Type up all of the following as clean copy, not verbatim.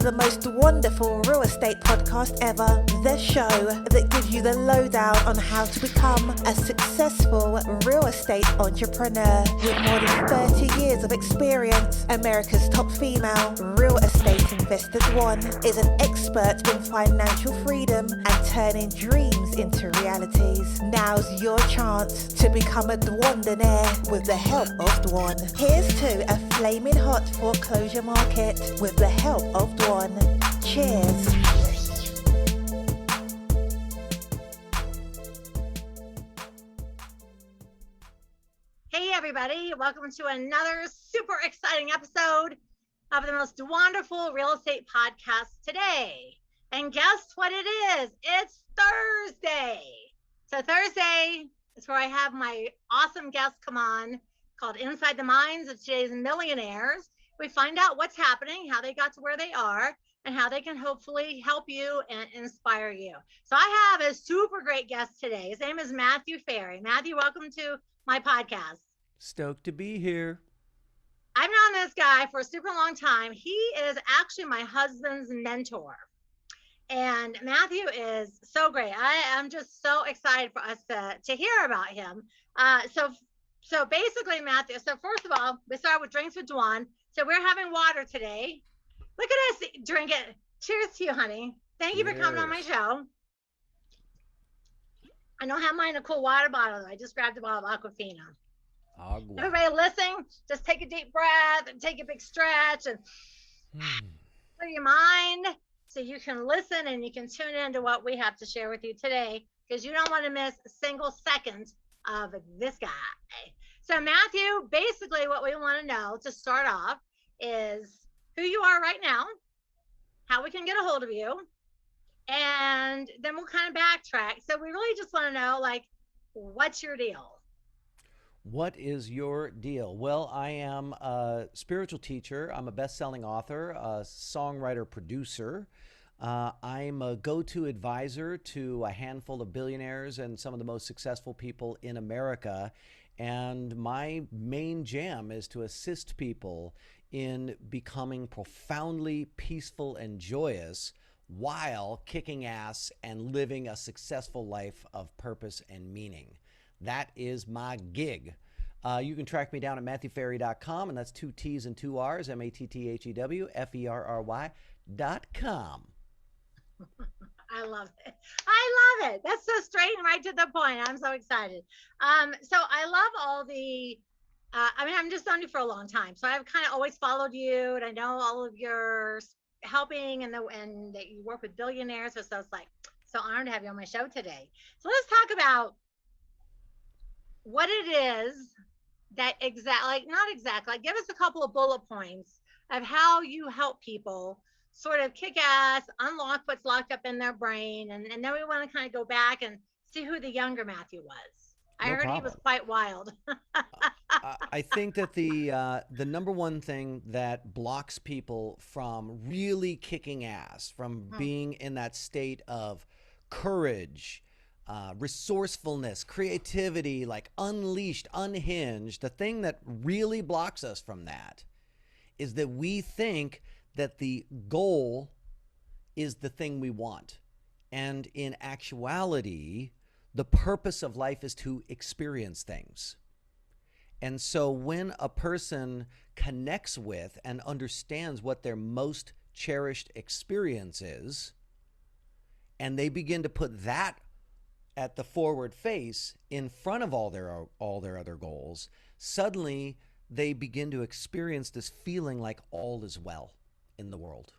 the most wonderful real estate podcast ever. The show that gives you the lowdown on how to become a successful real estate entrepreneur. With more than 30 years of experience, America's top female real estate investor Dwan is an expert in financial freedom and turning dreams into realities. Now's your chance to become a Dwandernaire with the help of Dwan. Here's to a flaming hot foreclosure market with the help of Dwan. Cheers. Hey everybody, welcome to another super exciting episode of the most wonderful real estate podcast today. And guess what it is? It's Thursday. So Thursday is where I have my awesome guest come on called Inside the Minds of Today's Millionaires. We find out what's happening, how they got to where they are, and how they can hopefully help you and inspire you. So I have a super great guest today. His name is Matthew Ferry. Matthew, welcome to my podcast. Stoked to be here. I've known this guy for a super long time. He is actually my husband's mentor. And Matthew is so great. I am just so excited for us to hear about him. So basically, Matthew, so first of all, we start with drinks with Dwan. So we're having water today. Look at us drink it. Cheers to you, honey. Thank you for coming on my show. I don't have mine in a cool water bottle. I just grabbed a bottle of Aquafina. Agua. Everybody listening, just take a deep breath and take a big stretch and clear your mind so you can listen and you can tune into what we have to share with you today, because you don't want to miss a single second of this guy. So Matthew, basically what we want to know to start off is who you are right now, how we can get a hold of you, and then we'll kind of backtrack. So we really just want to know, like, what's your deal? What is your deal? Well, I am a spiritual teacher. I'm a best-selling author, a songwriter, producer. I'm a go-to advisor to a handful of billionaires and some of the most successful people in America. And my main jam is to assist people in becoming profoundly peaceful and joyous while kicking ass and living a successful life of purpose and meaning. That is my gig. You can track me down at MatthewFerry.com, and that's 2 T's and 2 R's, MatthewFerry.com. I love it. I love it. That's so straight and right to the point. I'm so excited. So I love all the, I'm just known you for a long time. So I've kind of always followed you, and I know all of your helping and that you work with billionaires. So it's like, so honored to have you on my show today. So let's talk about what it is that give us a couple of bullet points of how you help people sort of kick ass, unlock what's locked up in their brain. And then we want to kind of go back and see who the younger Matthew was. I heard he was quite wild. I think that the number one thing that blocks people from really kicking ass, from being in that state of courage, resourcefulness, creativity, like unleashed, unhinged, the thing that really blocks us from that is that we think that the goal is the thing we want. And in actuality, the purpose of life is to experience things. And so when a person connects with and understands what their most cherished experience is, and they begin to put that at the forward face in front of all their other goals, suddenly they begin to experience this feeling like all is well in the world.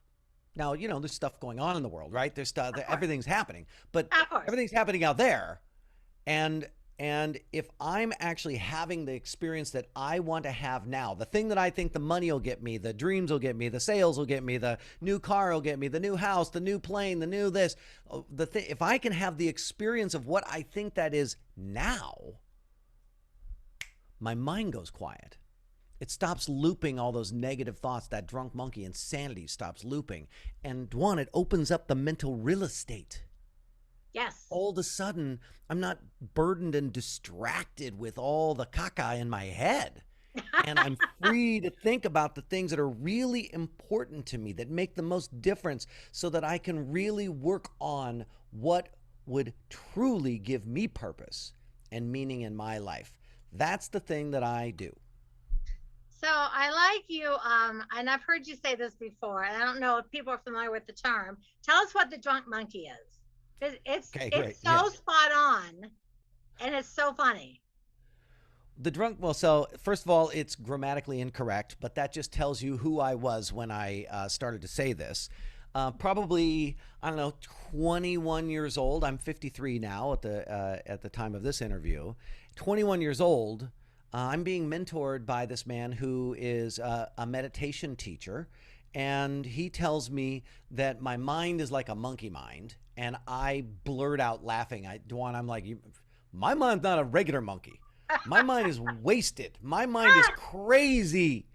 Now, there's stuff going on in the world, right? There's stuff, everything's happening, but everything's happening out there. And if I'm actually having the experience that I want to have now, the thing that I think the money will get me, the dreams will get me, the sales will get me, the new car will get me, the new house, the new plane, the new this, if I can have the experience of what I think that is now, my mind goes quiet. It stops looping all those negative thoughts. That drunk monkey insanity stops looping. And Dwan, it opens up the mental real estate. Yes. All of a sudden, I'm not burdened and distracted with all the caca in my head. and I'm free to think about the things that are really important to me, that make the most difference, so that I can really work on what would truly give me purpose and meaning in my life. That's the thing that I do. So I like you, and I've heard you say this before, and I don't know if people are familiar with the term. Tell us what the drunk monkey is. Okay, great. It's Yeah. so spot on, and it's so funny. The drunk, well, so first of all, it's grammatically incorrect, but that just tells you who I was when I started to say this. Probably, I don't know, 21 years old. I'm 53 now at the time of this interview. 21 years old. I'm being mentored by this man who is a meditation teacher, and he tells me that my mind is like a monkey mind, and I blurt out laughing. Dwan, I'm like, my mind's not a regular monkey. My mind is wasted. My mind is crazy.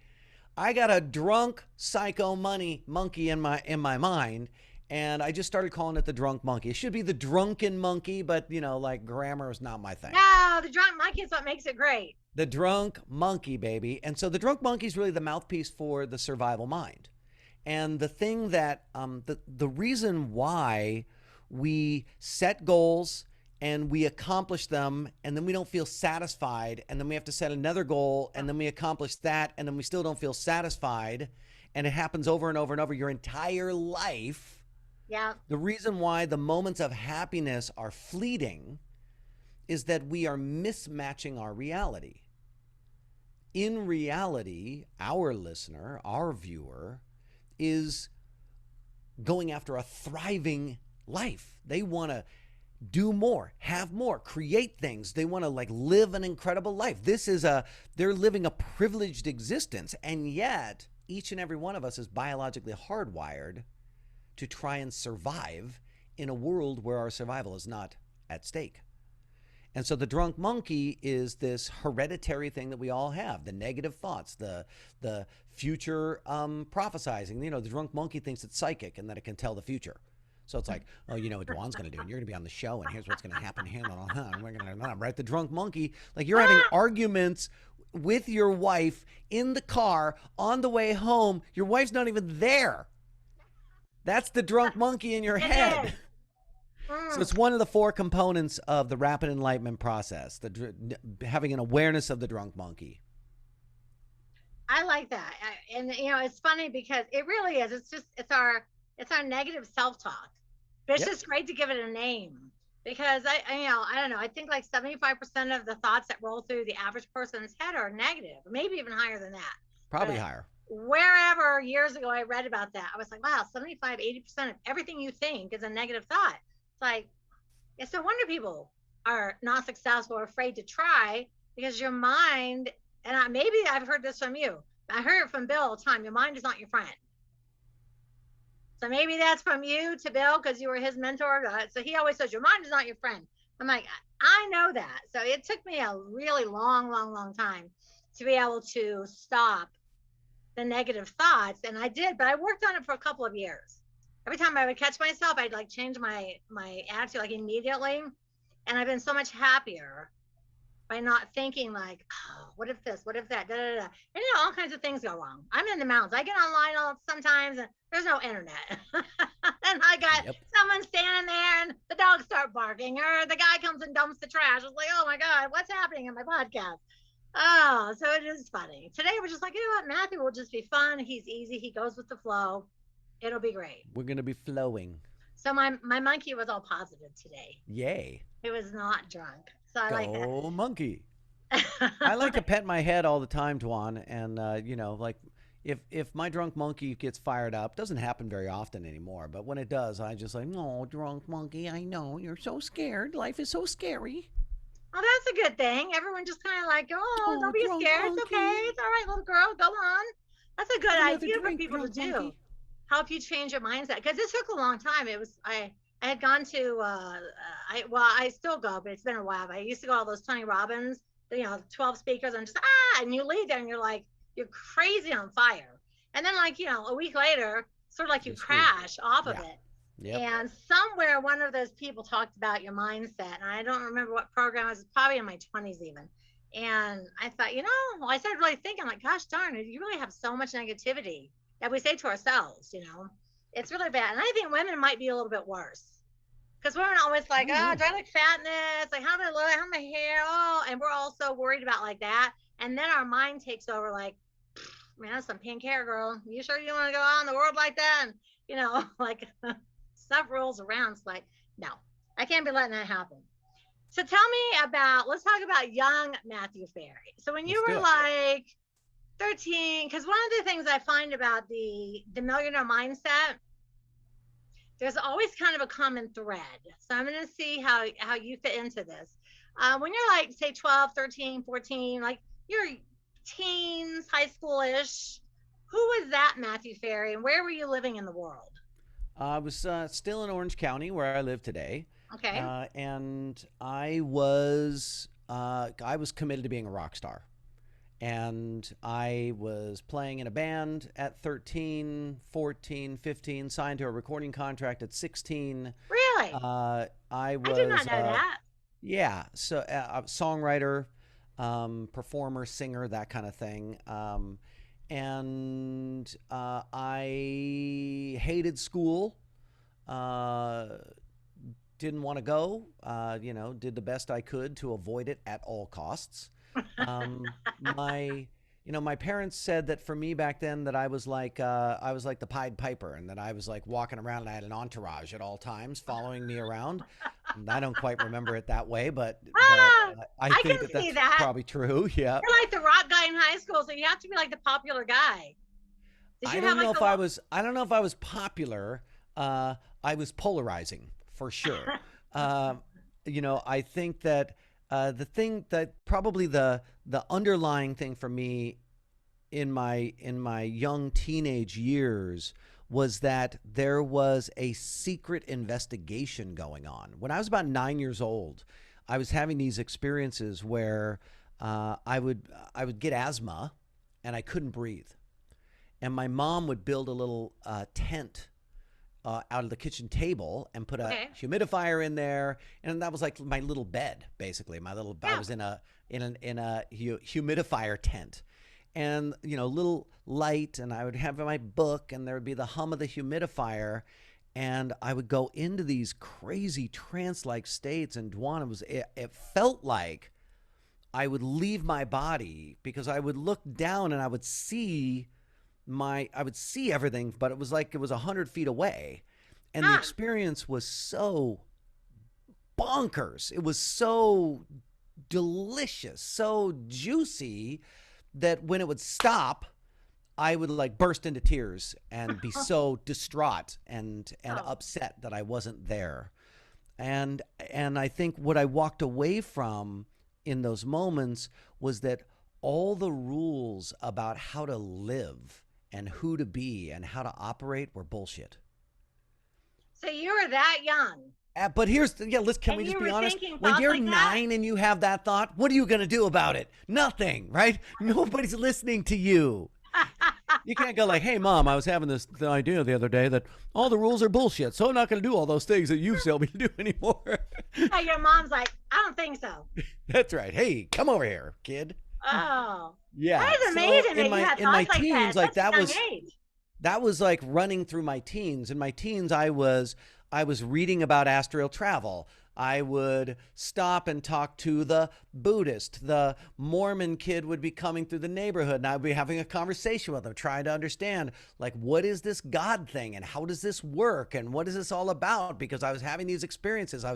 I got a drunk psycho monkey in my mind, and I just started calling it the drunk monkey. It should be the drunken monkey, but like grammar is not my thing. No, the drunk monkey is what makes it great. The drunk monkey, baby. And so the drunk monkey is really the mouthpiece for the survival mind. And the thing that the reason why we set goals and we accomplish them, and then we don't feel satisfied, and then we have to set another goal, and then we accomplish that, and then we still don't feel satisfied, and it happens over and over and over your entire life. Yeah. The reason why the moments of happiness are fleeting is that we are mismatching our reality. In reality, our listener, our viewer, is going after a thriving life. They want to do more, have more, create things. They want to live an incredible life. They're living a privileged existence. And yet each and every one of us is biologically hardwired to try and survive in a world where our survival is not at stake. And so the drunk monkey is this hereditary thing that we all have, the negative thoughts, the future prophesizing. The drunk monkey thinks it's psychic and that it can tell the future. So it's like, oh, you know what Dwan's going to do, and you're going to be on the show, and here's what's going to happen here, and we're going to, right? The drunk monkey, you're having arguments with your wife in the car on the way home. Your wife's not even there. That's the drunk monkey in your head. So it's one of the 4 components of the Rapid Enlightenment Process, having an awareness of the drunk monkey. I like that. And it's funny because it really is. It's our negative self-talk. But it's just great to give it a name, because I don't know. I think 75% of the thoughts that roll through the average person's head are negative, maybe even higher than that. Probably higher. Wherever years ago I read about that, I was like, wow, 75, 80% of everything you think is a negative thought. It's like, it's no wonder people are not successful or afraid to try, because your mind, and maybe I've heard this from you. I heard it from Bill all the time. Your mind is not your friend. So maybe that's from you to Bill, because you were his mentor. So he always says, your mind is not your friend. I'm like, I know that. So it took me a really long time to be able to stop the negative thoughts. And I did, but I worked on it for a couple of years. Every time I would catch myself, I'd change my attitude immediately. And I've been so much happier by not thinking oh, what if this, what if that, da, da, da. And all kinds of things go wrong. I'm in the mountains. I get online sometimes, and there's no internet. And I got someone standing there, and the dogs start barking, or the guy comes and dumps the trash. I was like, oh my God, what's happening in my podcast? Oh, so it is funny. Today we're just Matthew will just be fun. He's easy. He goes with the flow. It'll be great. We're going to be flowing. So my monkey was all positive today. Yay. It was not drunk. So I like that. Go monkey. I like to pet my head all the time, Dwan. And, if my drunk monkey gets fired up, doesn't happen very often anymore. But when it does, I just oh, drunk monkey, I know you're so scared. Life is so scary. Oh, that's a good thing. Everyone just kind of oh, don't be scared. Monkey. It's okay. It's all right, little girl. Go on. That's a good idea for people to do. Monkey. Help you change your mindset. Because this took a long time. It was, I had gone to, I still go, but it's been a while. But I used to go to all those Tony Robbins, 12 speakers, and just, and you leave there and you're you're crazy on fire. And then a week later, sort of you crash off of it. Yep. And somewhere one of those people talked about your mindset. And I don't remember what program it was, probably in my 20s even. And I thought, well, I started really thinking, like, gosh darn it, you really have so much negativity that we say to ourselves, it's really bad. And I think women might be a little bit worse because women are always like, oh, do I look fat in this? Like, how do I look? How my hair? Oh, and we're all so worried about like that. And then our mind takes over, like, man, that's some pink hair, girl. You sure you want to go out in the world like that? And, like stuff rolls around. It's like, no, I can't be letting that happen. So tell me let's talk about young Matthew Ferry. So when you were like 13, because one of the things I find about the millionaire mindset, there's always kind of a common thread. So I'm going to see how you fit into this. When you're like, say, 12, 13, 14, like you're teens, high schoolish, who was that Matthew Ferry and where were you living in the world? I was still in Orange County where I live today. Okay. And I was committed to being a rock star. And I was playing in a band at 13, 14, 15, signed to a recording contract at 16. Really? I did not know that. Yeah. So songwriter, performer, singer, that kind of thing. And I hated school. Didn't want to go, did the best I could to avoid it at all costs. My parents said that for me back then that I was like the Pied Piper, and that I was like walking around and I had an entourage at all times following me around. And I don't quite remember it that way, but I think that's probably true. Yeah. You're like the rock guy in high school, so you have to be like the popular guy. I don't know if I was popular. I was polarizing for sure. I think that the thing that probably the underlying thing for me in my young teenage years was that there was a secret investigation going on. When I was about 9 years old, I was having these experiences where I would get asthma and I couldn't breathe. And my mom would build a little tent out of the kitchen table and put a humidifier in there, and that was like my little bed, basically. I was in a humidifier tent, and little light, and I would have my book, and there would be the hum of the humidifier, and I would go into these crazy trance-like states. And Dwan, it felt like I would leave my body, because I would look down and I would see everything, but it was like it was 100 feet away. And the experience was so bonkers. It was so delicious, so juicy, that when it would stop, I would like burst into tears and be so distraught and upset that I wasn't there. And I think what I walked away from in those moments was that all the rules about how to live and who to be and how to operate were bullshit. So you were that young. But can we just be honest? When you're like 9 and you have that thought, what are you going to do about it? Nothing, right? Nobody's listening to you. You can't go like, hey, Mom, I was having the idea the other day that all the rules are bullshit, so I'm not going to do all those things that you tell me to do anymore. Hey, your mom's like, I don't think so. That's right. Hey, come over here, kid. Oh. Yeah. That is amazing. So in my teens, like that was like running through my teens. In my teens, I was reading about astral travel. I would stop and talk to the Buddhist. The Mormon kid would be coming through the neighborhood, and I'd be having a conversation with them, trying to understand, like, what is this God thing, and how does this work, and what is this all about? Because I was having these experiences.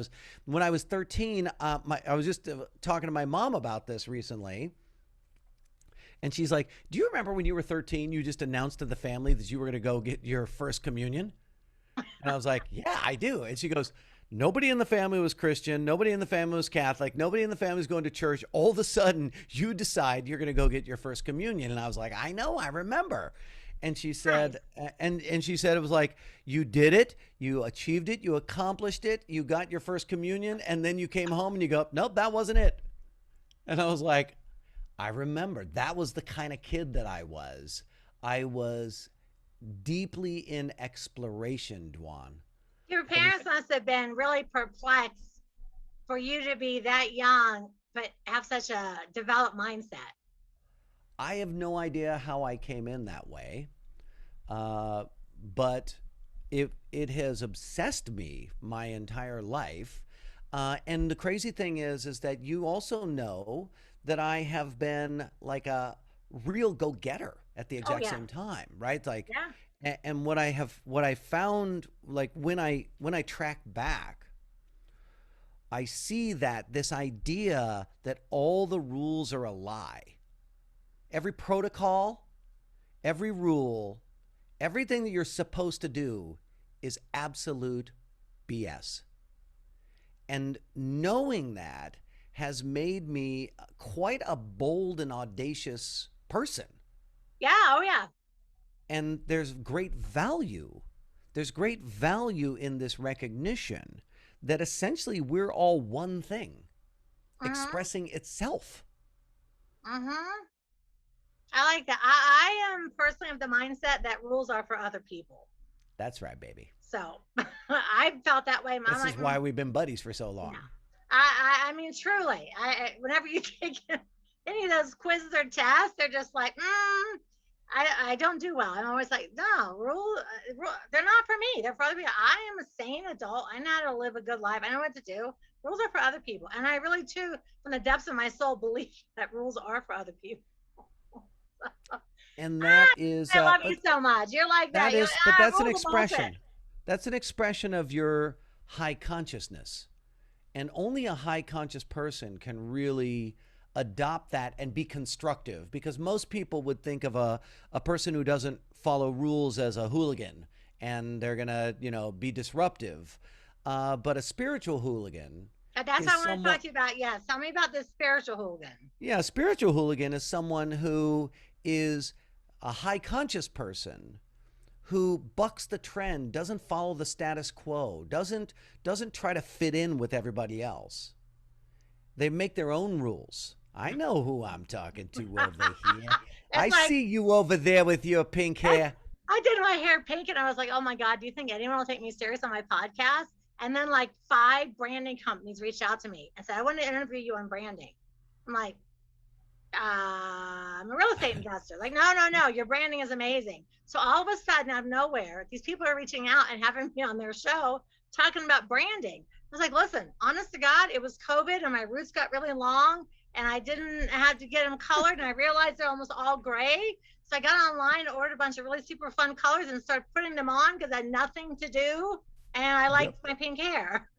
When I was 13, I was just talking to my mom about this recently. And she's like, do you remember when you were 13, you just announced to the family that you were going to go get your first communion? And I was like, yeah, I do. And she goes, nobody in the family was Christian. Nobody in the family was Catholic. Nobody in the family was going to church. All of a sudden, you decide you're going to go get your first communion. And I was like, I know, I remember. And she said, and she said, it was like, you did it, you achieved it, you accomplished it, you got your first communion, and then you came home and you go, nope, that wasn't it. And I was like, I remember. That was the kind of kid that I was. I was deeply in exploration, Dwan. Your parents must have been really perplexed for you to be that young but have such a developed mindset? I have no idea how I came in that way, but it has obsessed me my entire life. And the crazy thing is that you also know that I have been like a real go-getter at the Oh exact yeah, same time, right? Like, yeah. and what I found, like when I track back, I see that this idea that all the rules are a lie. Every protocol, every rule, everything that you're supposed to do is absolute BS. And knowing that has made me quite a bold and audacious person. Yeah, oh yeah. And there's great value. There's great value in this recognition that essentially we're all one thing Mm-hmm. expressing itself. Mm-hmm. I like that. I am personally of the mindset that rules are for other people. That's right, baby. So I felt that way. I'm This like, is why we've been buddies for so yeah. long. I mean, truly, whenever you take any of those quizzes or tests, they're just like, I don't do well. I'm always like, no, they're not for me. They're for other people. I am a sane adult. I know how to live a good life. I know what to do. Rules are for other people. And I really, too, from the depths of my soul, believe that rules are for other people. And that is, I love you but so much. You're like that. that You're is, but like, that's an rules are bullshit. expression. That's an expression of your high consciousness. And only a high conscious person can really adopt that and be constructive, because most people would think of a person who doesn't follow rules as a hooligan, and they're going to, be disruptive. But a spiritual hooligan That's is what I want to someone, talk to you about. Yes. Tell me about this spiritual hooligan. yeah, a spiritual hooligan is someone who is a high conscious person who bucks the trend, doesn't follow the status quo, doesn't try to fit in with everybody else. They make their own rules. I know who I'm talking to over here. It's I like, see you over there with your pink hair. I did my hair pink and I was like, oh my God, do you think anyone will take me serious on my podcast? And then like 5 branding companies reached out to me and said, I want to interview you on branding. I'm like, I'm a real estate investor. Like, no, no, no, your branding is amazing. So all of a sudden, out of nowhere, these people are reaching out and having me on their show talking about branding. I was like, listen, honest to God, it was COVID and my roots got really long and I didn't have to get them colored. And I realized they're almost all gray. So I got online, ordered a bunch of really super fun colors and started putting them on because I had nothing to do. And I Yep. liked my pink hair.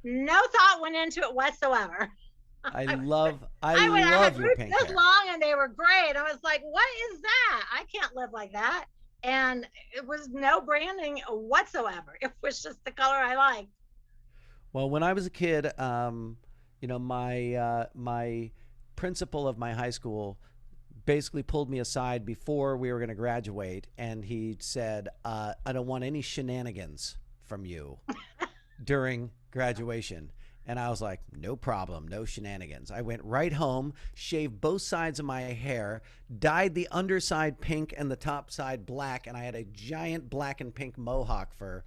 No thought went into it whatsoever. I love I I had love your roots pink this hair. long and they were gray. And I was like, what is that? I can't live like that. And it was no branding whatsoever. It was just the color I liked. Well, when I was a kid, my principal of my high school basically pulled me aside before we were going to graduate, and he said, "I don't want any shenanigans from you during graduation." And I was like, no problem, no shenanigans. I went right home, shaved both sides of my hair, dyed the underside pink and the top side black, and I had a giant black and pink mohawk for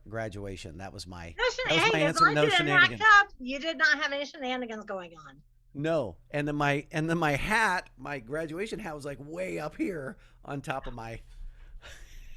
graduation. That was my No answer. as long as No you didn't act shenanigans. up, you did not have any shenanigans going on. No. And then my hat, my graduation hat was like way up here on top of my.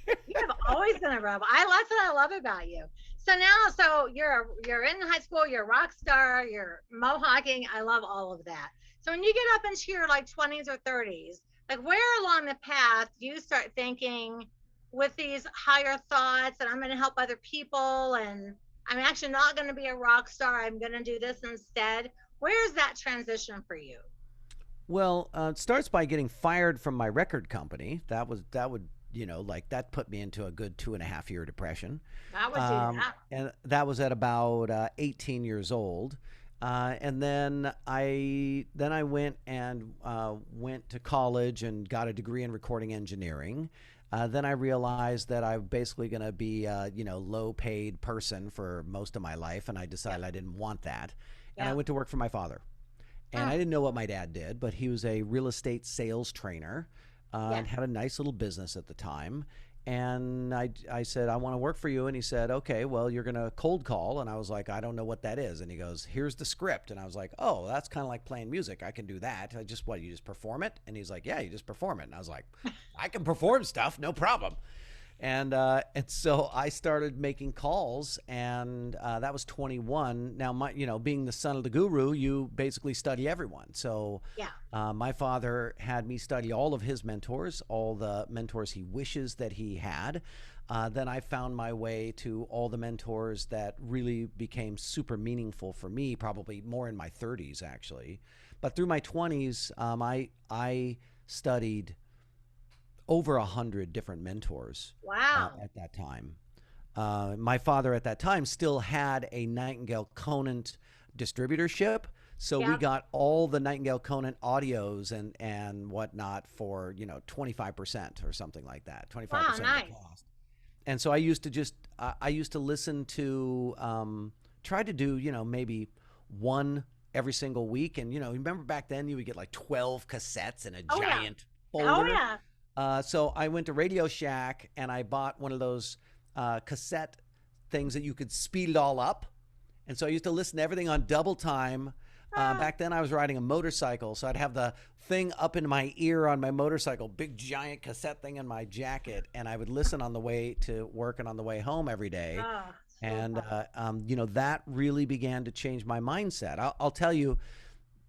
You have always been a rebel. That's what I love about you. So now, so you're in high school, you're a rock star, you're mohawking. I love all of that. So when you get up into your like 20s or 30s, like where along the path do you start thinking with these higher thoughts and I'm going to help other people and I'm actually not going to be a rock star. I'm going to do this instead. Where's that transition for you? Well, it starts by getting fired from my record company. That would like that put me into a good 2.5 year depression. That would do that. And that was at about 18 years old. And then I went and went to college and got a degree in recording engineering. Then I realized that I'm basically going to be a low paid person for most of my life, and I decided I didn't want that. And I went to work for my father. And I didn't know what my dad did, but he was a real estate sales trainer and had a nice little business at the time. And I said, I want to work for you. And he said, okay, well, you're going to cold call. And I was like, I don't know what that is. And he goes, here's the script. And I was like, oh, that's kind of like playing music. I can do that. You just perform it? And he's like, yeah, you just perform it. And I was like, I can perform stuff, no problem. And so I started making calls, and that was 21. Now, being the son of the guru, you basically study everyone. So Yeah. my father had me study all of his mentors, all the mentors he wishes that he had. Then I found my way to all the mentors that really became super meaningful for me, probably more in my 30s, actually. But through my 20s, I studied over 100 different mentors Wow. at that time. My father at that time still had a Nightingale Conant distributorship. So we Yep. got all the Nightingale Conant audios and whatnot for, 25% or something like that, 25% Wow, of the nice. cost. And so I used to I used to listen to, try to do, maybe one every single week. And, remember back then you would get like 12 cassettes in a Oh yeah. giant Oh folder. yeah. So I went to Radio Shack and I bought one of those cassette things that you could speed it all up. And so I used to listen to everything on double time. Back then I was riding a motorcycle, so I'd have the thing up in my ear on my motorcycle, big giant cassette thing in my jacket, and I would listen on the way to work and on the way home every day. Oh, so And fun. that really began to change my mindset. I'll tell you,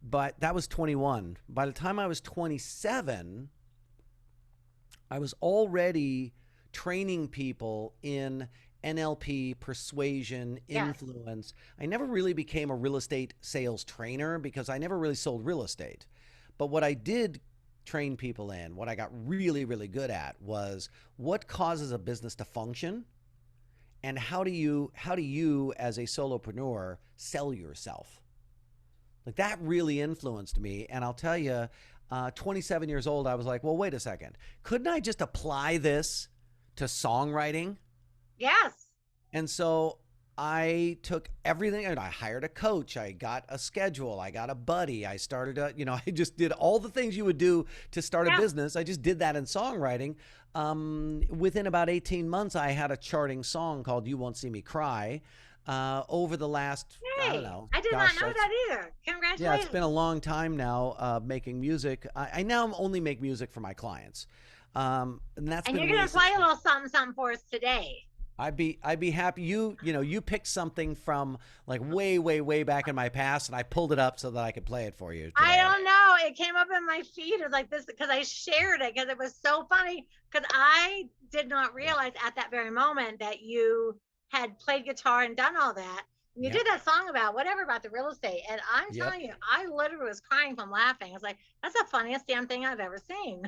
but that was 21. By the time I was 27, I was already training people in NLP, persuasion, Yes. influence. I never really became a real estate sales trainer because I never really sold real estate. But what I did train people in, what I got really, really good at was what causes a business to function, and how do you as a solopreneur sell yourself? Like that really influenced me. And I'll tell you, 27 years old, I was like, well, wait a second. Couldn't I just apply this to songwriting? Yes. And so I took everything and I hired a coach. I got a schedule. I got a buddy. I started I just did all the things you would do to start a Yeah. business. I just did that in songwriting. Within about 18 months, I had a charting song called You Won't See Me Cry. Over the last, I don't Hey, know, I did not gosh, know that either. yeah, it's Congratulations. been a long time now making music. I now only make music for my clients. And that's And been you're really gonna play a successful. little something, something for us today. I'd be happy. You picked something from like way, way, way back in my past, and I pulled it up so that I could play it for you I today. don't know. It came up in my feed. It was like this because I shared it because it was so funny. Because I did not Yeah. realize at that very moment that you had played guitar and done all that. And you Yep. did that song about whatever about the real estate. And I'm Yep. telling you, I literally was crying from laughing. I was like, that's the funniest damn thing I've ever seen.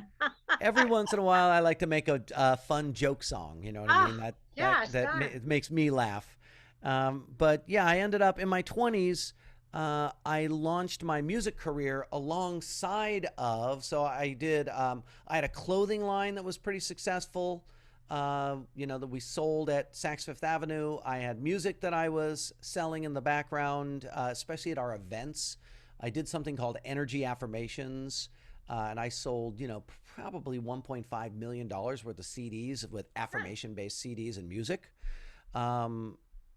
Every once in a while, I like to make a fun joke song. You know what I Oh, mean? gosh, darn. It makes me laugh. But yeah, I ended up in my 20s. I launched my music career alongside of. So I did. I had a clothing line that was pretty successful. That we sold at Saks Fifth Avenue. I had music that I was selling in the background, especially at our events. I did something called Energy Affirmations, and I sold, probably $1.5 million worth of CDs with Nice. affirmation-based CDs and music,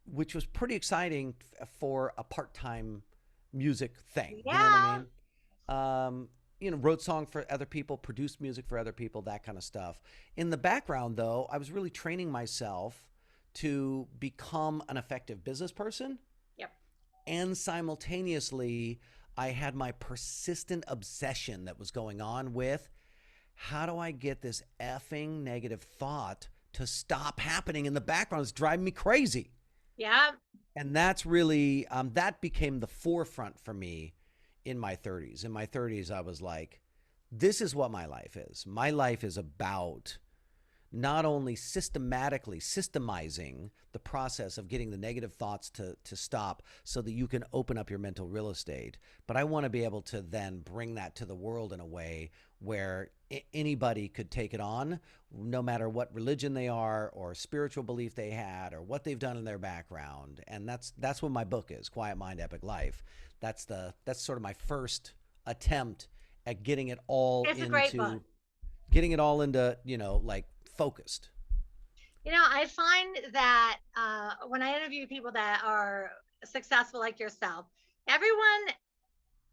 which was pretty exciting for a part-time music thing. You know what I Yeah. mean? Wrote song for other people, produced music for other people, that kind of stuff. In the background, though, I was really training myself to become an effective business person. Yep. And simultaneously, I had my persistent obsession that was going on with how do I get this effing negative thought to stop happening in the background? It's driving me crazy. Yeah. And that's really, that became the forefront for me in my 30s. In my 30s, I was like, this is what my life is. My life is about not only systemizing the process of getting the negative thoughts to stop so that you can open up your mental real estate, but I want to be able to then bring that to the world in a way where anybody could take it on, no matter what religion they are or spiritual belief they had or what they've done in their background. And that's what my book is, Quiet Mind, Epic Life. That's sort of my first attempt at It's a great book. getting it all into, like focused. I find that when I interview people that are successful like yourself, everyone,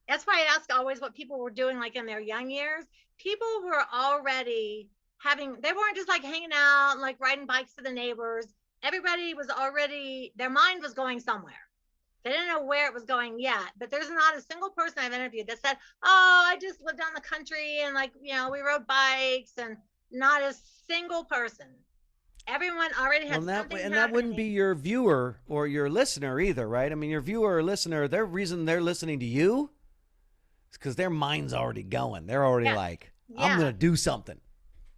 that's why I ask always what people were doing like in their young years. People were already they weren't just like hanging out and like riding bikes to the neighbors. Everybody was already, their mind was going somewhere. They didn't know where it was going yet, but there's not a single person I've interviewed that said, oh, I just lived on the country and like, we rode bikes, and not a single person. Everyone already had something happening. That wouldn't be your viewer or your listener either, right? I mean, your viewer or listener, their reason they're listening to you is because their mind's already going. They're already like, I'm going to do something.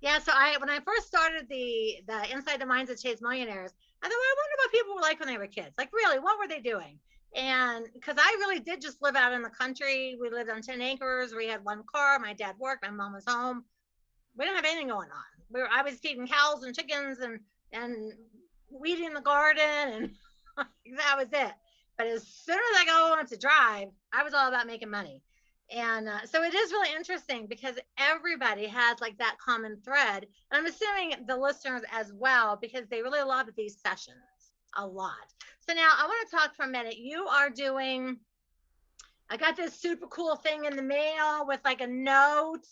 Yeah. So when I first started the Inside the Minds of Chase Millionaires, I thought, well, I wonder what people were like when they were kids. Like, really, what were they doing? And because I really did just live out in the country. We lived on 10 acres. We had one car. My dad worked. My mom was home. We didn't have anything going on. I was feeding cows and chickens and weeding the garden, and that was it. But as soon as I got to drive, I was all about making money. And so it is really interesting because everybody has like that common thread. And I'm assuming the listeners as well, because they really love these sessions a lot. So now I want to talk for a minute. I got this super cool thing in the mail with like a note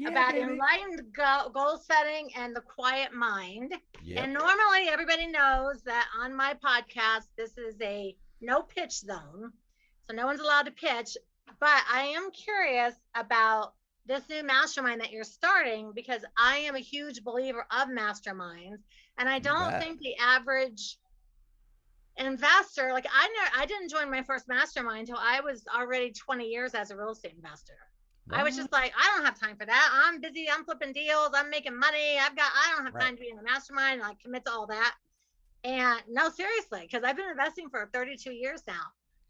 about enlightened goal setting and the quiet mind. Yep. And normally everybody knows that on my podcast, this is a no pitch zone. So no one's allowed to pitch. But I am curious about this new mastermind that you're starting, because I am a huge believer of masterminds. And I don't think the average investor, like I didn't join my first mastermind until I was already 20 years as a real estate investor. Wow. I was just like, I don't have time for that. I'm busy. I'm flipping deals. I'm making money. I don't have time to be in a mastermind and like commit to all that. And no, seriously, because I've been investing for 32 years now.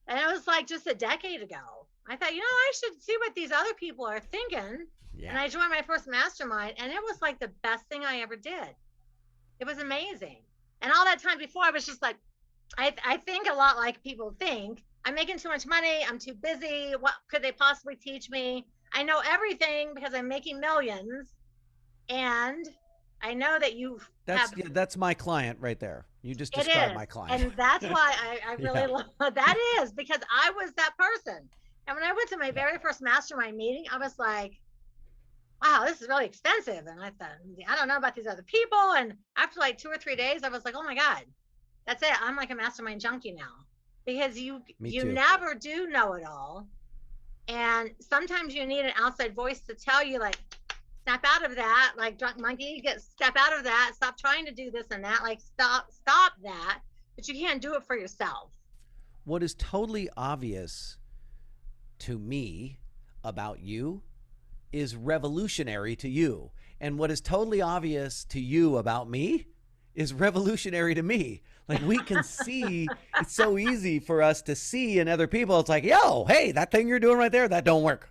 And it was like just a decade ago. I thought, I should see what these other people are thinking. Yeah. And I joined my first mastermind, and it was like the best thing I ever did. It was amazing. And all that time before, I was just like, I think a lot like people think. I'm making too much money. I'm too busy. What could they possibly teach me? I know everything because I'm making millions. And I know that that's my client right there. You just described my client. And that's why I really love that, is because I was that person. And when I went to my very first mastermind meeting, I was like, wow, this is really expensive. And I thought, I don't know about these other people. And after like 2 or 3 days, I was like, oh my God, that's it. I'm like a mastermind junkie now, because you never do know it all. And sometimes you need an outside voice to tell you, like, snap out of that, like drunk monkey, step out of that, stop trying to do this and that, like stop that. But you can't do it for yourself. What is totally obvious to me about you is revolutionary to you. And what is totally obvious to you about me is revolutionary to me. Like, we can see, it's so easy for us to see in other people. It's like, yo, hey, that thing you're doing right there, that don't work.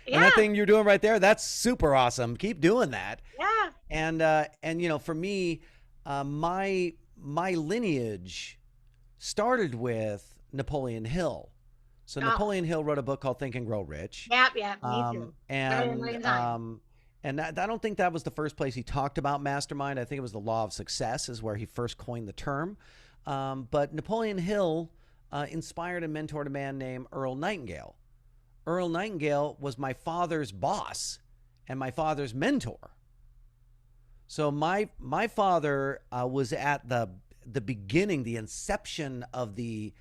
Yeah. And that thing you're doing right there, that's super awesome. Keep doing that. Yeah. And for me, my lineage started with Napoleon Hill. So Napoleon Hill wrote a book called Think and Grow Rich. Yeah, me too. And I don't think that was the first place he talked about mastermind. I think it was the law of success is where he first coined the term. But Napoleon Hill inspired and mentored a man named Earl Nightingale. Earl Nightingale was my father's boss and my father's mentor. So my father was at the beginning, the inception of the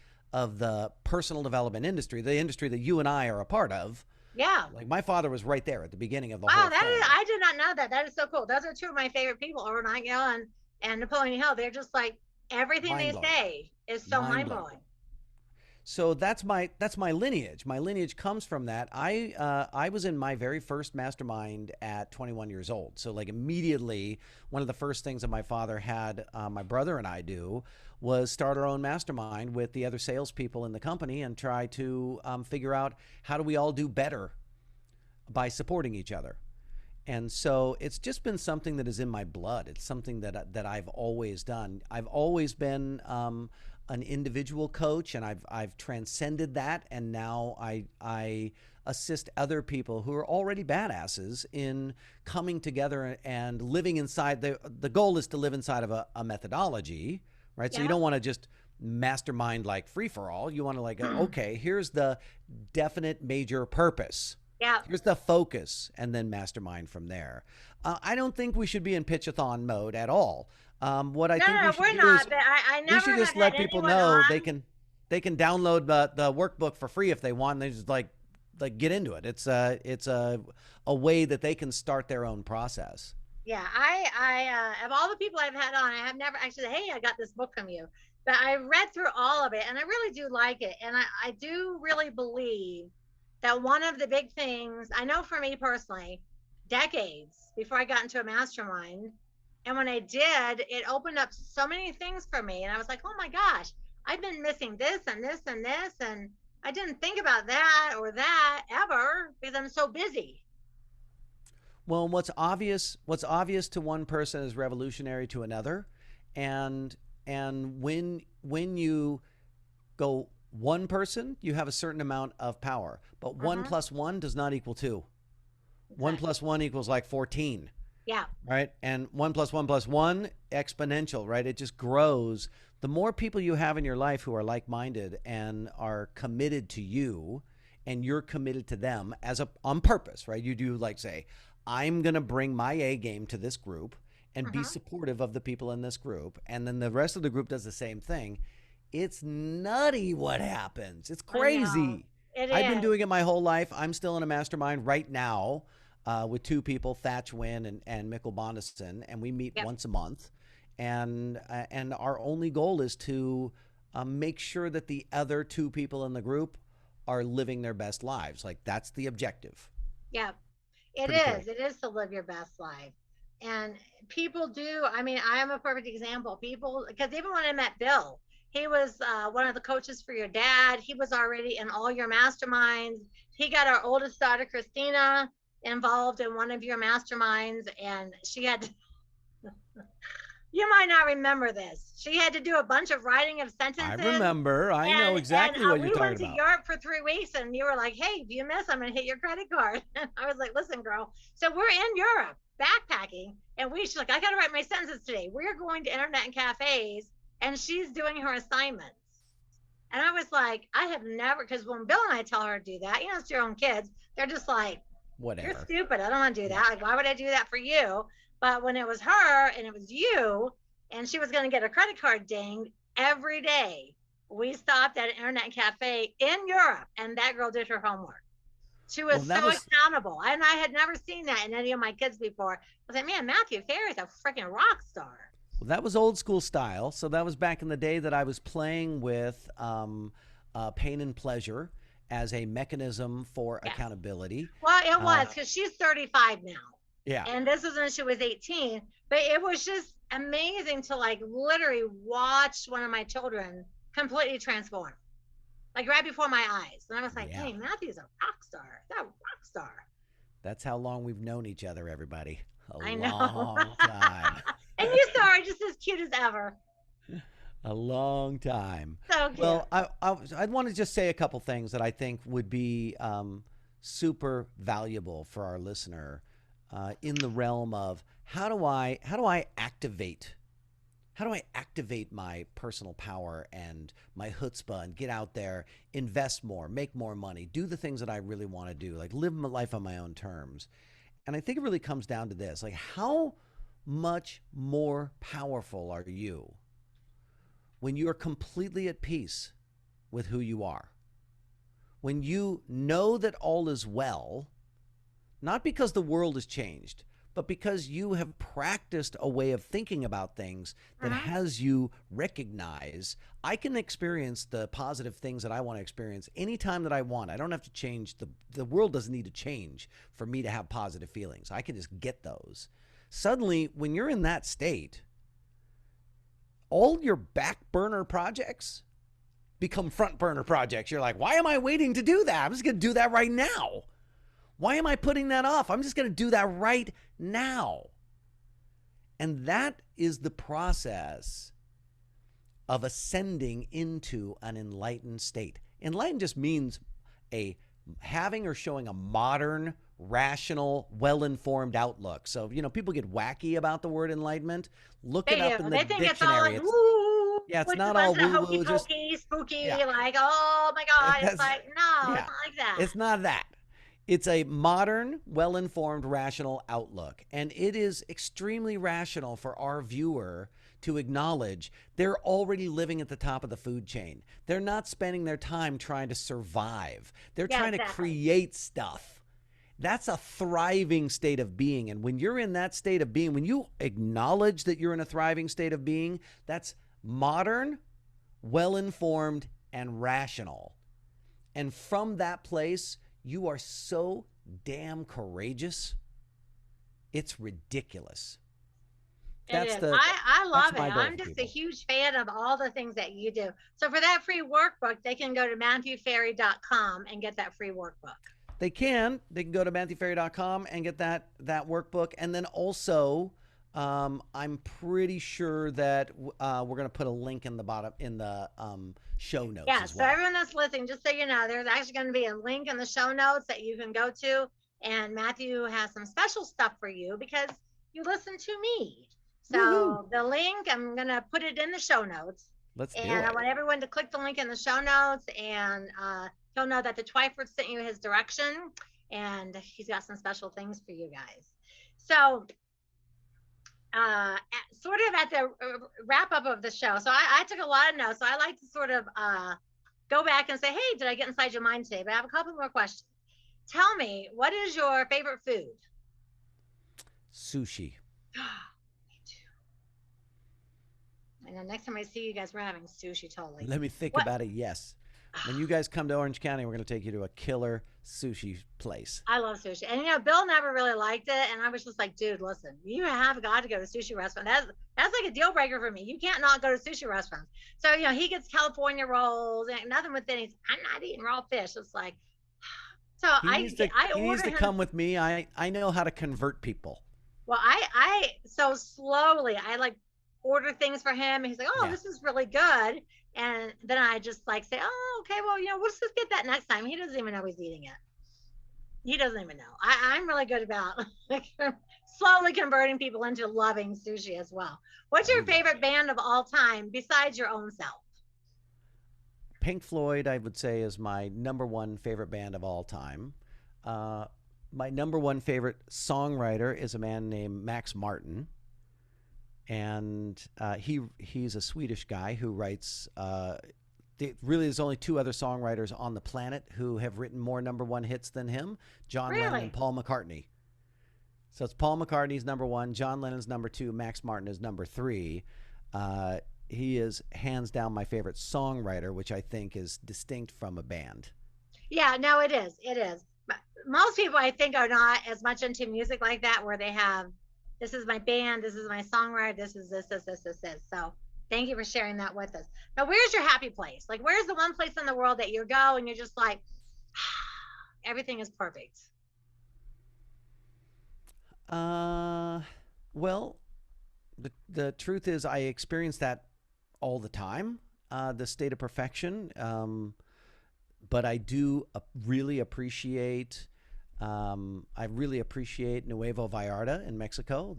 personal development industry, the industry that you and I are a part of. Yeah. Like, my father was right there at the beginning of the whole thing. I did not know that. That is so cool. Those are two of my favorite people, Earl Nightingale and Napoleon Hill. They're just like, everything they say is so mind-blowing. So that's my lineage. My lineage comes from that. I was in my very first mastermind at 21 years old. So like immediately, one of the first things that my father had my brother and I do was start our own mastermind with the other salespeople in the company and try to figure out how do we all do better by supporting each other. And so it's just been something that is in my blood. It's something that I've always done. I've always been an individual coach, and I've transcended that, and now I assist other people who are already badasses in coming together and living inside. The goal is to live inside of a methodology, right? So you don't want to just mastermind like free for all. You want to like, okay, here's the definite major purpose. Yeah. Here's the focus, and then mastermind from there. I don't think we should be in pitchathon mode at all. What I think we should do is I never we should just have let had people anyone know on. they can download the workbook for free if they want. And they just like get into it. It's a way that they can start their own process. Yeah, I of all the people I've had on, I have never actually said, hey, I got this book from you. But I read through all of it, and I really do like it. And I do really believe that one of the big things, I know for me personally, decades before I got into a mastermind, and when I did, it opened up so many things for me. And I was like, oh my gosh, I've been missing this and this and this. And I didn't think about that or that ever because I'm so busy. Well, what's obvious to one person is revolutionary to another. And when you go one person, you have a certain amount of power. But 1 + 1 does not equal 2. Exactly. 1 + 1 equals like 14. Yeah. Right. And 1 + 1 + 1 exponential, right? It just grows. The more people you have in your life who are like-minded and are committed to you, and you're committed to them on purpose, right? You do like say, I'm going to bring my A game to this group and be supportive of the people in this group. And then the rest of the group does the same thing. It's nutty what happens. It's crazy. I've been doing it my whole life. I'm still in a mastermind right now with 2 people, Thatch Wynn and Mikkel Bondison, and we meet once a month. And our only goal is to make sure that the other 2 people in the group are living their best lives. Like that's the objective. Yeah, it is. Cool. It is to live your best life. And people do. I mean, I am a perfect example. People, because even when I met Bill, he was one of the coaches for your dad. He was already in all your masterminds. He got our oldest daughter, Christina, involved in one of your masterminds. And she had to, you might not remember this. She had to do a bunch of writing of sentences. I remember. I know exactly what you're talking about. We went to Europe for 3 weeks, and you were like, hey, if you miss, I'm going to hit your credit card. And I was like, listen, girl. So we're in Europe backpacking, and she's like, I got to write my sentences today. We're going to internet and cafes, and she's doing her assignments. And I was like, I have never, because when Bill and I tell her to do that, it's your own kids, they're just like, whatever. You're stupid. I don't want to do that. Like, why would I do that for you? But when it was her and it was you, and she was going to get a credit card dinged every day, we stopped at an internet cafe in Europe, and that girl did her homework. She was accountable. And I had never seen that in any of my kids before. I was like, man, Matthew Ferry is a freaking rock star. Well, that was old school style. So that was back in the day that I was playing with pain and pleasure as a mechanism for accountability. Well, it was because she's 35 now. Yeah. And this was when she was 18. But it was just amazing to like literally watch one of my children completely transform. Like right before my eyes. And I was like, hey, Matthew's a rock star. That's a rock star. That's how long we've known each other, everybody. I long time. And you saw her just as cute as ever. A long time. So cute. Well, I want to just say a couple things that I think would be super valuable for our listener in the realm of how do I activate my personal power and my chutzpah and get out there, invest more, make more money, do the things that I really want to do, like live my life on my own terms. And I think it really comes down to this, like how much more powerful are you when you're completely at peace with who you are? When you know that all is well, not because the world has changed, but because you have practiced a way of thinking about things that has you recognize, I can experience the positive things that I want to experience anytime that I want. I don't have to change. The world doesn't need to change for me to have positive feelings. I can just get those. Suddenly, when you're in that state, all your back burner projects become front burner projects. You're like, why am I waiting to do that? I'm just going to do that right now. Why am I putting that off? I'm just going to do that right now. And that is the process of ascending into an enlightened state. Enlightened just means a having or showing a modern, rational, well-informed outlook. So, people get wacky about the word enlightenment. Look it up in the They think dictionary. it's all like woo, Yeah, it's with not a all bunch of woo-woo. hokey Just pokey, spooky, yeah, like, oh my God. It's that's like, no, yeah. it's not like that. It's not that. It's a modern, well-informed, rational outlook, and it is extremely rational for our viewer to acknowledge they're already living at the top of the food chain. They're not spending their time trying to survive. They're Yeah, trying to exactly. create stuff. That's a thriving state of being. And when you're in that state of being, when you acknowledge that you're in a thriving state of being, that's modern, well-informed, and rational. And from that place, you are so damn courageous. It's ridiculous. It is. I love it. my goal I'm for just a people. huge fan of all the things that you do. So for that free workbook, they can go to MatthewFerry.com and get that free workbook. They can go to MatthewFerry.com and get that workbook. And then also, I'm pretty sure that we're going to put a link in the bottom in the show notes. Yeah. As So well. everyone that's listening, just so you know, there's actually going to be a link in the show notes that you can go to. And Matthew has some special stuff for you because you listen to me. So Woohoo. the link, I'm going to put it in the show notes. Let's do And it. I want everyone to click the link in the show notes, and he'll know that the Twyford sent you his direction, and he's got some special things for you guys. So sort of at the wrap up of the show. So I took a lot of notes. So I like to sort of go back and say, hey, did I get inside your mind today? But I have a couple more questions. Tell me, what is your favorite food? Sushi. Me too. And then next time I see you guys, we're having sushi totally. Let me think about it. Yes. When you guys come to Orange County, we're going to take you to a killer sushi place. I love sushi. And, Bill never really liked it. And I was just like, dude, listen, you have got to go to a sushi restaurant. That's like a deal breaker for me. You can't not go to sushi restaurants. So, he gets California rolls and nothing with it. I'm not eating raw fish. It's like, so He needs to come with me. I know how to convert people. Well, I so slowly, I like order things for him. And he's like, oh, Yeah. this is really good. And then I just like say, oh, okay, well, we'll just get that next time. He doesn't even know he's eating it. He doesn't even know. I'm really good about slowly converting people into loving sushi as well. What's your favorite band of all time besides your own self? Pink Floyd, I would say, is my number one favorite band of all time. My number one favorite songwriter is a man named Max Martin. And he's a Swedish guy who writes. Really, there's only two other songwriters on the planet who have written more number one hits than him: John Lennon and Paul McCartney. So it's Paul McCartney's number one, John Lennon's number two, Max Martin is number three. He is hands down my favorite songwriter, which I think is distinct from a band. Yeah, no, it is. It is. Most people, I think, are not as much into music like that, where they have, this is my band, this is my songwriter, this is this. So thank you for sharing that with us. Now, where's your happy place? Like, where's the one place in the world that you go and you're just like, everything is perfect? Well, the truth is I experience that all the time, the state of perfection. But I do really appreciate, Nuevo Vallarta in Mexico.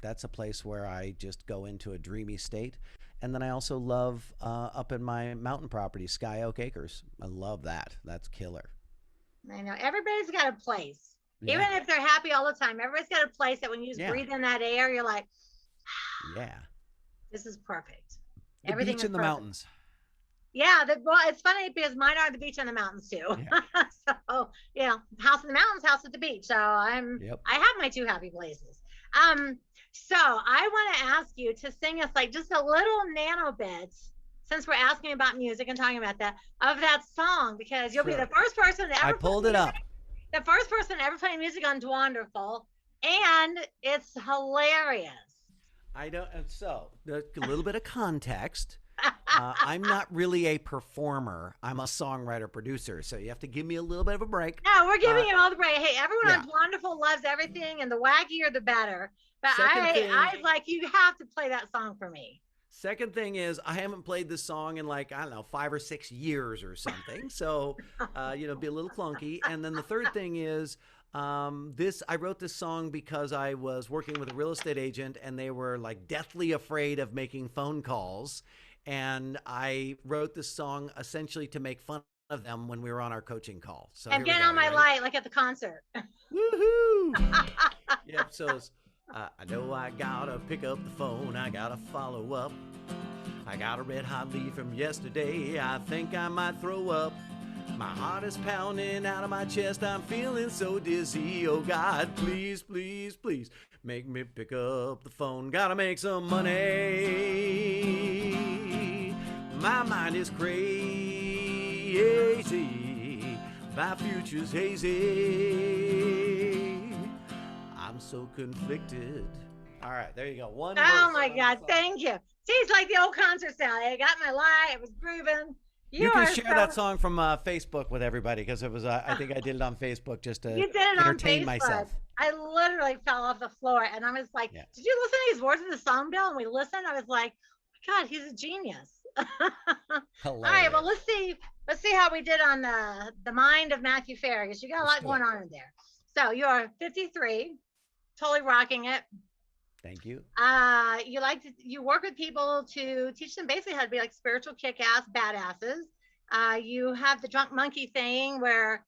That's a place where I just go into a dreamy state. And then I also love up in my mountain property, Sky Oak Acres. I love that. That's killer. I know. Everybody's got a place. Yeah. Even if they're happy all the time, everybody's got a place that when you just breathe in that air, you're like, yeah, this is perfect. The Everything beach is and the perfect. mountains. Yeah, well, it's funny because mine are the beach and the mountains too. Yeah. So, house in the mountains, house at the beach. So I have my two happy places. So I want to ask you to sing us like just a little nano bit, since we're asking about music and talking about that, of that song, because you'll be the first person to ever. I pulled it up. The first person to ever play music on Dwanderful, and it's hilarious. I don't. So a little bit of context. I'm not really a performer. I'm a songwriter producer. So you have to give me a little bit of a break. No, we're giving you all the break. Hey, everyone on Dwanderful loves everything, and the waggier the better. But I like, you have to play that song for me. Second thing is I haven't played this song in like, I don't know, 5 or 6 years or something. So, be a little clunky. And then the third thing is I wrote this song because I was working with a real estate agent and they were like deathly afraid of making phone calls. And I wrote this song essentially to make fun of them when we were on our coaching call. So I'm getting on my light like at the concert. Woohoo! Yep. So I know I gotta pick up the phone. I gotta follow up. I got a red hot lead from yesterday. I think I might throw up. My heart is pounding out of my chest. I'm feeling so dizzy. Oh God, please, please, please make me pick up the phone. Gotta make some money. My mind is crazy. My future's hazy. I'm so conflicted. All right, there you go. One. Oh my God, thank you. See, it's like the old concert sound. I got my light. It was grooving. You can share that song from Facebook with everybody because it was. I think I did it on Facebook just to entertain myself. I literally fell off the floor, and I was like, "Did you listen to these words of the song, Bill?" And we listened. I was like, oh my "God, he's a genius." All right, well, let's see how we did on the mind of Matthew Ferry, because you got a lot going on in there. So you are 53, totally rocking it. Thank you. You work with people to teach them basically how to be like spiritual kick-ass badasses. You have the drunk monkey thing where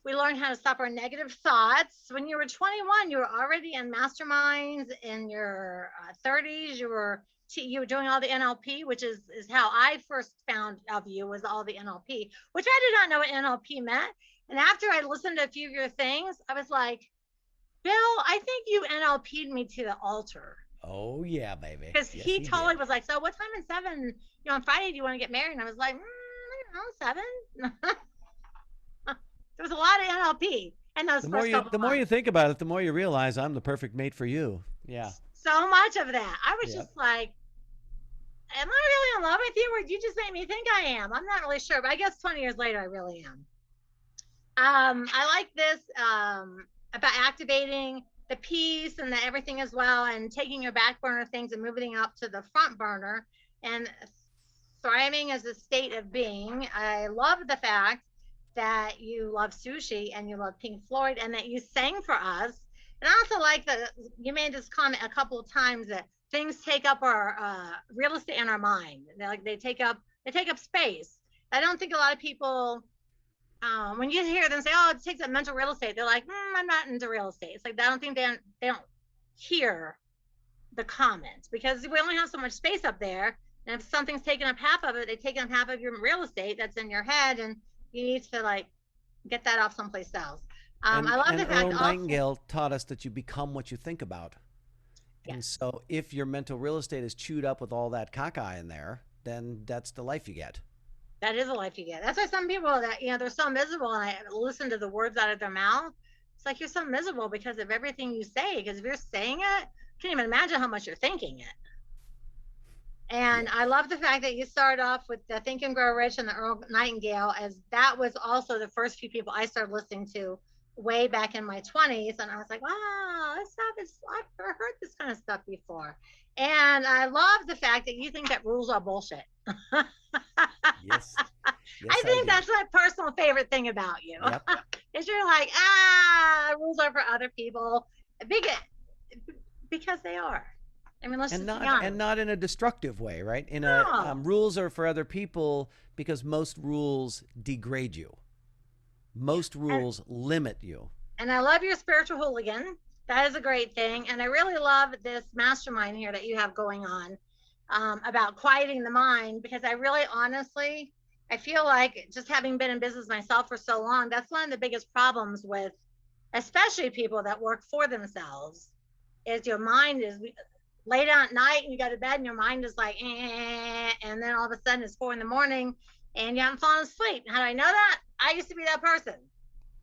we learn how to stop our negative thoughts. When you were 21, you were already in masterminds. In your 30s, you were doing all the NLP, which is how I first found of you, was all the NLP, which I did not know what NLP meant. And after I listened to a few of your things, I was like, Bill, I think you NLP'd me to the altar. Oh yeah, baby. Because he totally was like, so what time at 7, on Friday, do you want to get married? And I was like, I don't know, 7. There was a lot of NLP. And the more you think about it, the more you realize I'm the perfect mate for you. Yeah. So much of that. I was just like, am I really in love with you, or you just make me think I am? I'm not really sure, but I guess 20 years later, I really am. I like this about activating the peace and the everything as well, and taking your back burner things and moving up to the front burner and thriving as a state of being. I love the fact that you love sushi and you love Pink Floyd and that you sang for us. And I also like that you made this comment a couple of times that things take up our real estate in our mind. They take up space. I don't think a lot of people, when you hear them say, "Oh, it takes up mental real estate," they're like, "I'm not into real estate." It's like I don't think they don't hear the comment, because we only have so much space up there, and if something's taking up half of it, they take up half of your real estate that's in your head, and you need to like get that off someplace else. I love the fact Earl Nightingale taught us that you become what you think about. Yes. And so if your mental real estate is chewed up with all that caca in there, then that's the life you get. That is a life you get. That's why some people that, they're so miserable, and I listen to the words out of their mouth. It's like, you're so miserable because of everything you say. Because if you're saying it, I can't even imagine how much you're thinking it. And I love the fact that you started off with the Think and Grow Rich and the Earl Nightingale, as that was also the first few people I started listening to way back in my 20s. And I was like, wow, this stuff I've never heard this kind of stuff before. And I love the fact that you think that rules are bullshit. Yes. I think that's my personal favorite thing about you. Yep. Is you're like, rules are for other people. Because they are. I mean, let's just be honest. And not in a destructive way, right? Rules are for other people because most rules degrade you. Most rules limit you. And I love your Spiritual Hooligan. That is a great thing. And I really love this mastermind here that you have going on about quieting the mind, because I really honestly, I feel like, just having been in business myself for so long, that's one of the biggest problems with, especially people that work for themselves, is your mind is lay down at night and you go to bed and your mind is like, and then all of a sudden it's 4 a.m. and you haven't fallen asleep. How do I know that? I used to be that person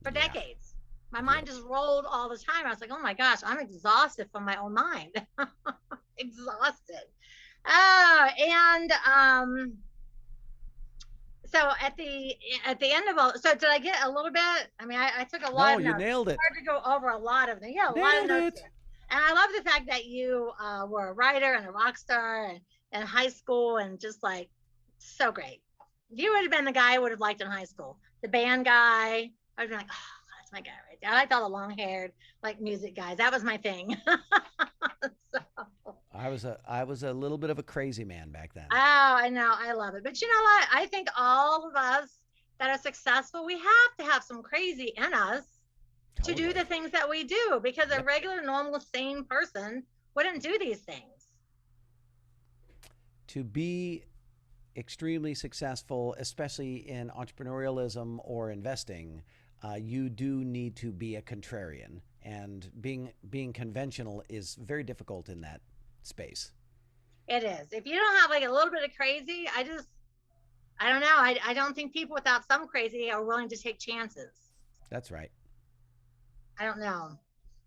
for decades. My mind just rolled all the time. I was like, oh my gosh, I'm exhausted from my own mind. Exhausted. So at the end of all, so did I get a little bit? I mean, I took a lot of notes. No, you nailed it. It's hard to go over a lot of them. Yeah, a lot of notes here. And I love the fact that you were a writer and a rock star, in high school and just like so great. You would have been the guy I would have liked in high school. The band guy. I would be like, oh, that's my guy right there. I liked all the long haired, like music guys. That was my thing. So, I was a little bit of a crazy man back then. oh, I know. I love it. But you know what? I think all of us that are successful, we have to have some crazy in us to do the things that we do, because a regular, normal, sane person wouldn't do these things. To be extremely successful, especially in entrepreneurialism or investing, you do need to be a contrarian, and being conventional is very difficult in that space. It is. If you don't have like a little bit of crazy, I don't know. I don't think people without some crazy are willing to take chances. That's right. I don't know.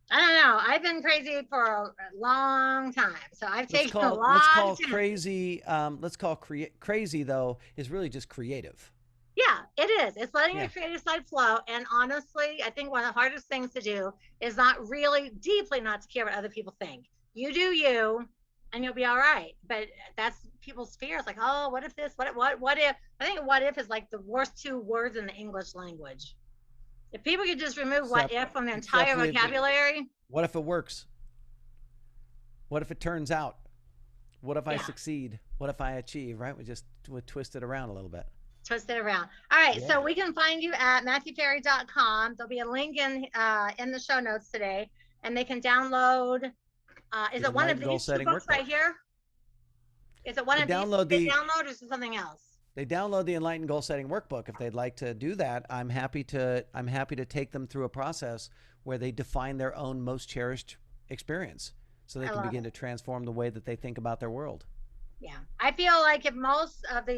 I've been crazy for a long time, so I've taken a lot. Let's call crazy though is really just creative. Yeah, it is. It's letting your creative side flow. And honestly, I think one of the hardest things to do is not really deeply not to care what other people think. You do you, and you'll be all right. But that's people's fears. Like, oh, what if this? What if? I think what if is like the worst two words in the English language. If people could just remove what if from the entire vocabulary. What if it works? What if it turns out? What if I succeed? What if I achieve? Right? We twist it around a little bit. Twist it around. All right. So we can find you at MatthewFerry.com. There'll be a link in the show notes today, and they can download. Is it one of these two books right here? Is it one of these they download, or is it something else? They download the Enlightened Goal Setting Workbook. If they'd like to do that, I'm happy to take them through a process where they define their own most cherished experience, so they can begin to transform the way that they think about their world. Yeah, I feel like if most of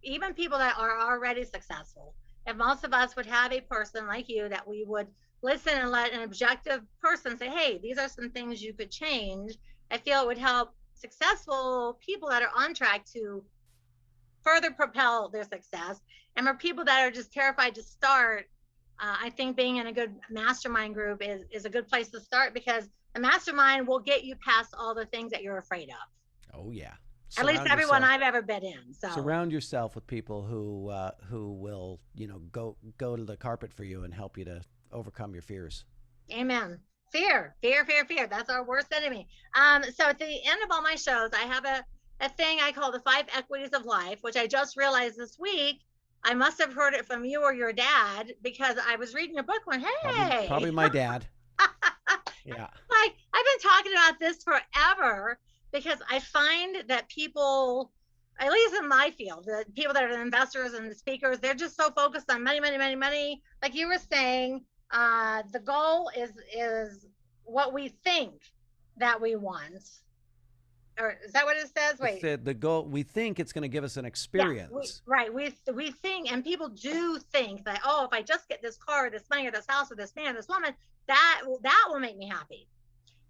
even people that are already successful, if most of us would have a person like you that we would listen and let an objective person say, hey, these are some things you could change, I feel it would help successful people that are on track to further propel their success. And for people that are just terrified to start, I think being in a good mastermind group is a good place to start, because the mastermind will get you past all the things that you're afraid of. Oh yeah. At least everyone I've ever been in. So surround yourself with people who will, go to the carpet for you and help you to overcome your fears. Amen. Fear. That's our worst enemy. So at the end of all my shows, I have a thing I call the 5 equities of life, which I just realized this week. I must have heard it from you or your dad, because I was reading a book and went, hey. Probably my dad. Yeah. Like, I've been talking about this forever, because I find that people, at least in my field, the people that are the investors and the speakers, they're just so focused on money. Like you were saying, the goal is what we think that we want. Or is that what it says? Wait. The goal, we think it's going to give us an experience. Yeah, we think, and people do think that, oh, if I just get this car, or this money, or this house, or this man, or this woman, that will make me happy.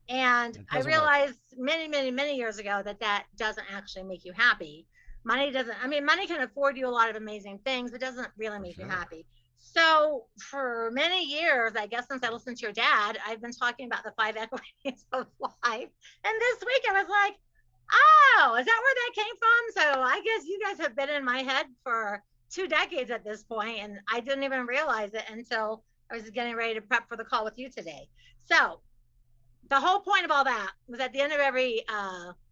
And I realized many years ago that doesn't actually make you happy. Money can afford you a lot of amazing things, but doesn't really make you happy. So for many years, I guess since I listened to your dad, I've been talking about the 5 equities of life. And this week I was like, oh, is that where that came from? So I guess you guys have been in my head for 2 decades at this point, and I didn't even realize it until I was getting ready to prep for the call with you today. So the whole point of all that was, at the end of every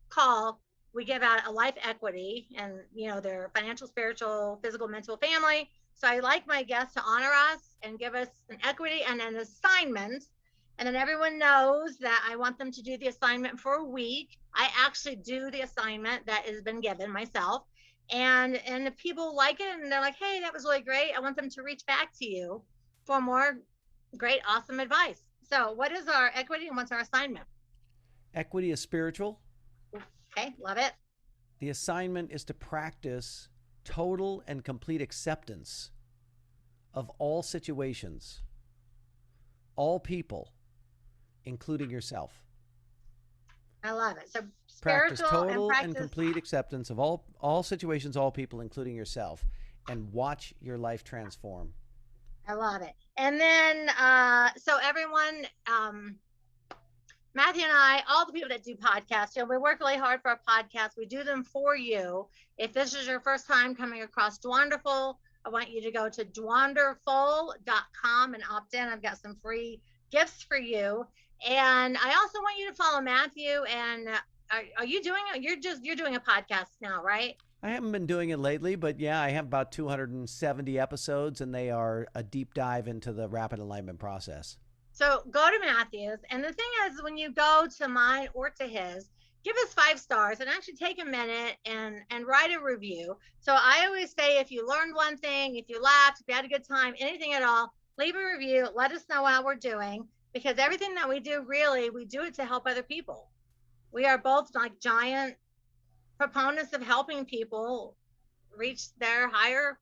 call, we give out a life equity, and their financial, spiritual, physical, mental, family. So I like my guests to honor us and give us an equity and an assignment. And then everyone knows that I want them to do the assignment for a week. I actually do the assignment that has been given myself. And if people like it and they're like, hey, that was really great, I want them to reach back to you for more great, awesome advice. So what is our equity and what's our assignment? Equity is spiritual. Okay, love it. The assignment is to practice total and complete acceptance of all situations, all people, including yourself. I love it. So practice spiritual total and and complete acceptance of all situations, all people, including yourself, and watch your life transform. I love it. And then, so everyone, Matthew and I, all the people that do podcasts, we work really hard for our podcasts. We do them for you. If this is your first time coming across Dwanderful, I want you to go to dwanderful.com and opt in. I've got some free gifts for you. And I also want you to follow Matthew. And are you doing it? You're doing a podcast now, right? I haven't been doing it lately, but yeah, I have about 270 episodes, and they are a deep dive into the Rapid Enlightenment Process. So go to Matthew's. And the thing is, when you go to mine or to his, give us 5 stars and actually take a minute and write a review. So I always say, if you learned one thing, if you laughed, if you had a good time, anything at all, leave a review. Let us know how we're doing, because everything that we do, really, we do it to help other people. We are both like giant proponents of helping people reach their higher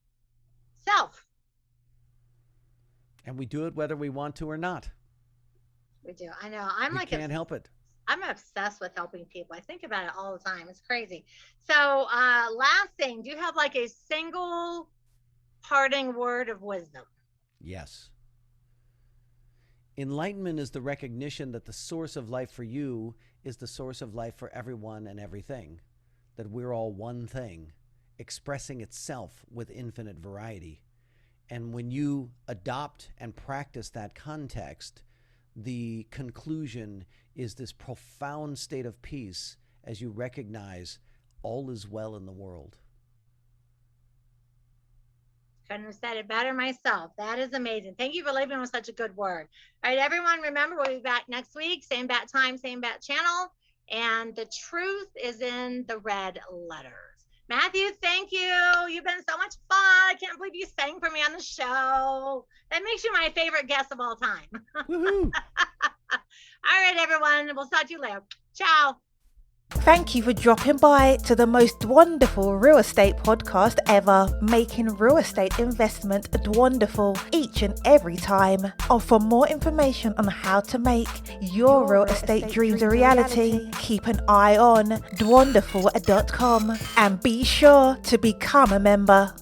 self. And we do it whether we want to or not. We do. I know. We can't help it. I'm obsessed with helping people. I think about it all the time. It's crazy. So last thing, do you have like a single parting word of wisdom? Yes. Enlightenment is the recognition that the source of life for you is the source of life for everyone and everything. That we're all one thing, expressing itself with infinite variety. And when you adopt and practice that context, the conclusion is this profound state of peace as you recognize all is well in the world. Couldn't have said it better myself. That is amazing. Thank you for leaving with such a good word. All right, everyone, remember, we'll be back next week. Same bat time, same bat channel. And the truth is in the red letters. Matthew, thank you. You've been so much fun. I can't believe you sang for me on the show. That makes you my favorite guest of all time. Woohoo! All right, everyone. We'll talk to you later. Ciao. Thank you for dropping by to the most wonderful real estate podcast ever, making real estate investment wonderful each and every time. And for more information on how to make your real estate dreams a reality, keep an eye on Dwanderful.com and be sure to become a member.